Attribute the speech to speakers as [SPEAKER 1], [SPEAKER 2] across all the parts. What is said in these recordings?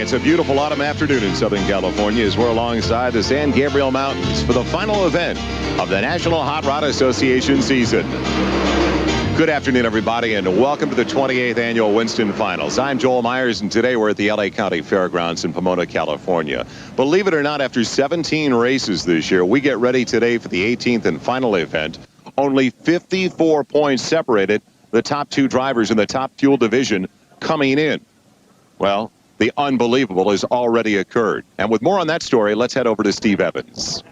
[SPEAKER 1] It's a beautiful autumn afternoon in Southern California as we're alongside the San Gabriel Mountains for the final event of the National Hot Rod Association season. Good afternoon, everybody, and welcome to the 28th Annual Winston Finals. I'm Joel Myers, and today we're at the LA County Fairgrounds in Pomona, California. Believe it or not, after 17 races this year, we get ready today for the 18th and final event. Only 54 points separated the top two drivers in the top fuel division coming in. Well, the unbelievable has already occurred. And with more on that story, let's head over to Steve Evans.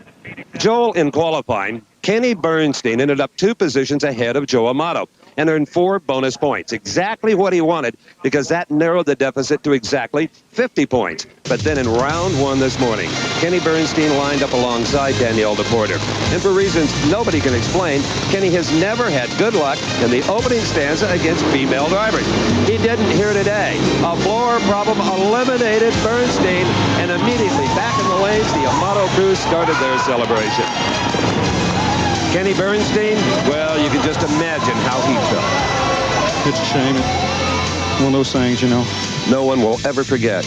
[SPEAKER 2] Joel, in qualifying, Kenny Bernstein ended up 2 positions ahead of Joe Amato and earned 4 bonus points. Exactly what he wanted, because that narrowed the deficit to exactly 50 points. But then in round 1 this morning, Kenny Bernstein lined up alongside Danielle DePorter. And for reasons nobody can explain, Kenny has never had good luck in the opening stanza against female drivers. He didn't here today. A blower problem eliminated Bernstein, and immediately back in the lanes, the Amato crew started their celebration. Kenny Bernstein, well, you can just imagine how he felt.
[SPEAKER 3] It's a shame. One of those things, you know.
[SPEAKER 2] No one will ever forget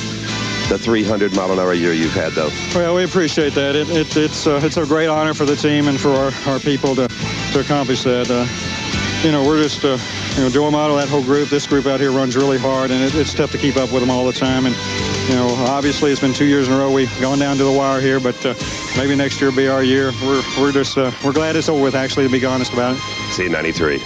[SPEAKER 2] the 300-mile-an-hour year you've had, though.
[SPEAKER 3] Well, we appreciate that. It's a great honor for the team and for our people to accomplish that. You know, we're just, you know, Joe Amato, that whole group, this group out here runs really hard, and it's tough to keep up with them all the time. And, you know, obviously it's been 2 years in a row we've gone down to the wire here, but maybe next year will be our year. We're just, we're glad it's over with, actually, to be honest about it.
[SPEAKER 2] C93.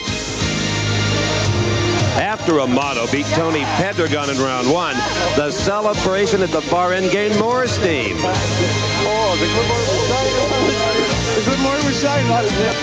[SPEAKER 2] After Amato beat Tony Pedregon in round 1, the celebration at the far end gained more steam.
[SPEAKER 4] Oh, the good Lord was shining on him.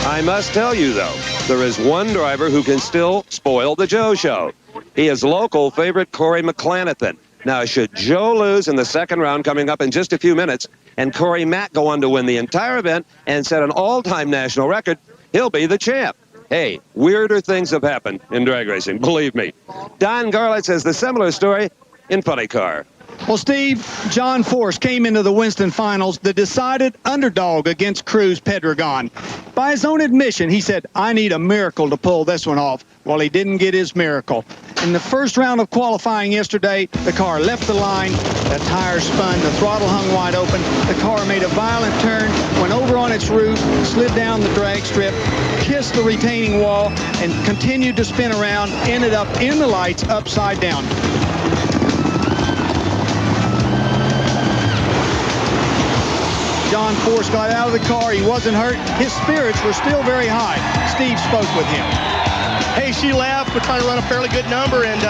[SPEAKER 2] I must tell you, though, there is one driver who can still spoil the Joe show. He is local favorite Corey McClanathan. Now, should Joe lose in the second round coming up in just a few minutes, and Corey Mack go on to win the entire event and set an all-time national record, he'll be the champ. Hey, weirder things have happened in drag racing, believe me. Don Garlitz has the similar story in Funny Car.
[SPEAKER 5] Well, Steve, John Force came into the Winston Finals the decided underdog against Cruz Pedregon. By his own admission, he said, I need a miracle to pull this one off. Well, he didn't get his miracle. In the first round of qualifying yesterday, the car left the line, the tires spun, the throttle hung wide open, the car made a violent turn, went over on its roof, slid down the drag strip, kissed the retaining wall, and continued to spin around, ended up in the lights upside down. John Force got out of the car. He wasn't hurt. His spirits were still very high. Steve spoke with him.
[SPEAKER 4] Hey, she laughed. We're trying to run a fairly good number, and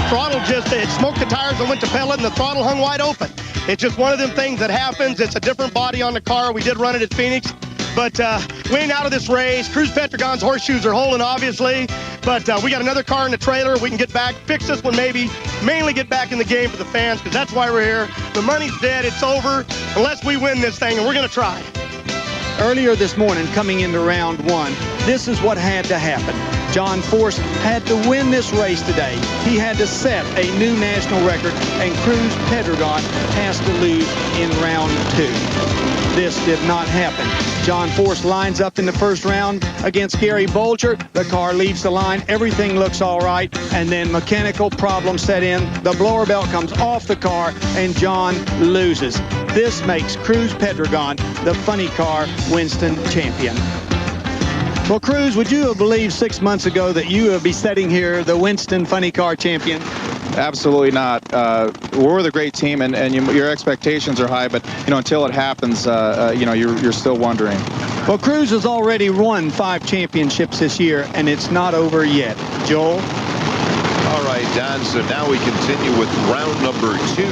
[SPEAKER 4] throttle just, it smoked the tires and went to pellet, and the throttle hung wide open. It's just one of them things that happens. It's a different body on the car. We did run it at Phoenix, but we ain't out of this race. Cruz Pedregon's horseshoes are holding, obviously, but we got another car in the trailer. We can get back, fix this one maybe, mainly get back in the game for the fans, because that's why we're here. The money's dead. It's over unless we win this thing, and we're going to try.
[SPEAKER 5] Earlier this morning, coming into round 1, this is what had to happen. John Force had to win this race today. He had to set a new national record, and Cruz Pedregon has to lose in round 2. This did not happen. John Force lines up in the first round against Gary Bolger. The car leaves the line. Everything looks all right. And then mechanical problems set in. The blower belt comes off the car, and John loses. This makes Cruz Pedregon the Funny Car Winston champion. Well, Cruz, would you have believed 6 months ago that you would be sitting here the Winston Funny Car champion?
[SPEAKER 6] Absolutely not. We're the great team, and your expectations are high, but you know, until it happens, you know, you're still wondering.
[SPEAKER 5] Well, Cruz has already won 5 championships this year, and it's not over yet. Joel?
[SPEAKER 1] All right, Don, so now we continue with round number 2.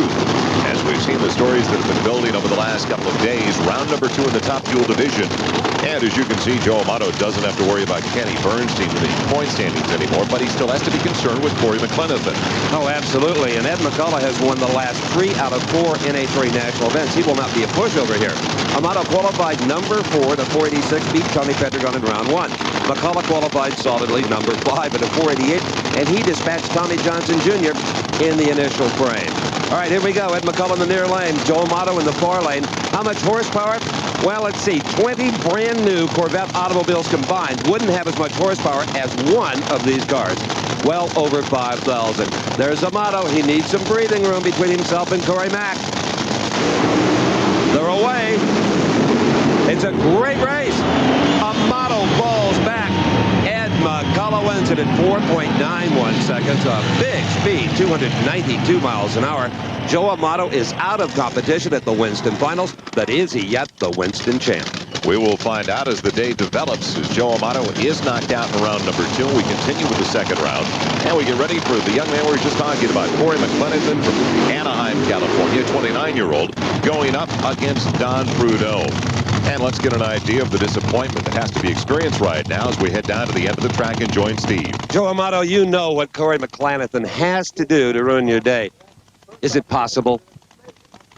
[SPEAKER 1] As we've seen the stories that have been building over the last couple of days, round number 2 in the top fuel division. And as you can see, Joe Amato doesn't have to worry about Kenny Bernstein in the point standings anymore, but he still has to be concerned with Corey McClanathan.
[SPEAKER 2] Oh, absolutely. And Ed McCullough has won the last 3 out of 4 NHRA national events. He will not be a pushover here. Amato qualified number 4 at a 486, beat Tony Pedregon in round 1. McCullough qualified solidly number 5 at a 488, and he dispatched Tommy Johnson Jr. in the initial frame. All right, here we go. Ed McCullough in the near lane. Joe Amato in the far lane. How much horsepower? Well, let's see. 20 brand new Corvette automobiles combined wouldn't have as much horsepower as one of these cars. Well over 5,000. There's Amato. He needs some breathing room between himself and Corey Mack. They're away. It's a great race. Amato falls back. Ed McCullough wins it at 4.91 seconds. A big speed, 292 miles an hour. Joe Amato is out of competition at the Winston finals, but is he yet the Winston champ?
[SPEAKER 1] We will find out as the day develops, as Joe Amato is knocked out in round number 2. We continue with the second round, and we get ready for the young man we were just talking about, Corey McClenathan from Anaheim, California, 29-year-old, going up against Don Prudhomme. And let's get an idea of the disappointment that has to be experienced right now as we head down to the end of the track and join Steve.
[SPEAKER 2] Joe Amato, you know what Corey McClenathan has to do to ruin your day. Is it possible?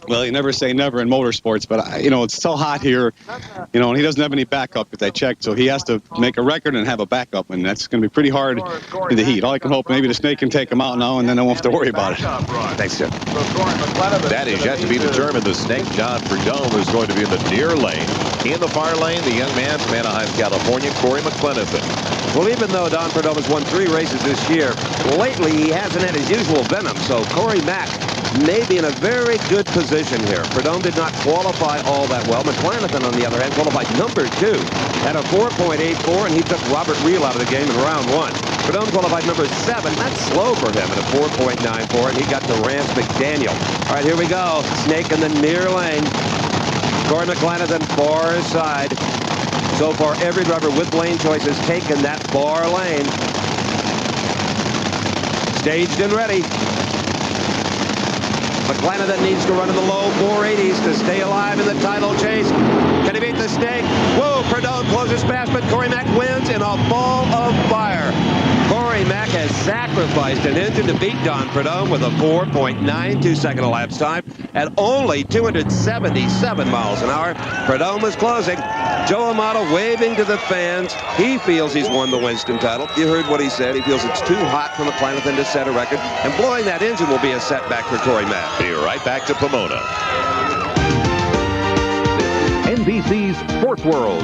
[SPEAKER 7] Well, you never say never in motorsports, but, it's so hot here, and he doesn't have any backup if they checked, so he has to make a record and have a backup, and that's going to be pretty hard in the heat. All I can hope, maybe the snake can take him out now, and then I won't have to worry about it.
[SPEAKER 2] Thanks, Jim.
[SPEAKER 1] That is yet to be determined. The snake, John Prudhomme, is going to be in the near lane. In the far lane, the young man from Anaheim, California, Corey McClenathan.
[SPEAKER 2] Well, even though Don Prudhomme has won 3 races this year, lately he hasn't had his usual venom, so Corey Mack may be in a very good position here. Prudhomme did not qualify all that well. McClenathan, on the other hand, qualified number 2 at a 4.84, and he took Robert Reel out of the game in round 1. Prudhomme qualified number 7. That's slow for him at a 4.94, and he got to Rance McDaniel. All right, here we go. Snake in the near lane. Corey McClenathan, far side. So far, every driver with lane choice has taken that far lane. Staged and ready. McClenathan needs to run in the low 480s to stay alive in the title chase. Can he beat the snake? Whoa, Prudhomme closes past, but Corey Mack wins in a ball of fire. Corey Mack has sacrificed an engine to beat Don Prudhomme with a 4.92 second elapsed time at only 277 miles an hour. Prudhomme is closing. Joe Amato waving to the fans. He feels he's won the Winston title. You heard what he said. He feels it's too hot for McClenathan to set a record, and blowing that engine will be a setback for Corey Mack.
[SPEAKER 1] Be right back to Pomona.
[SPEAKER 8] NBC's Sports World.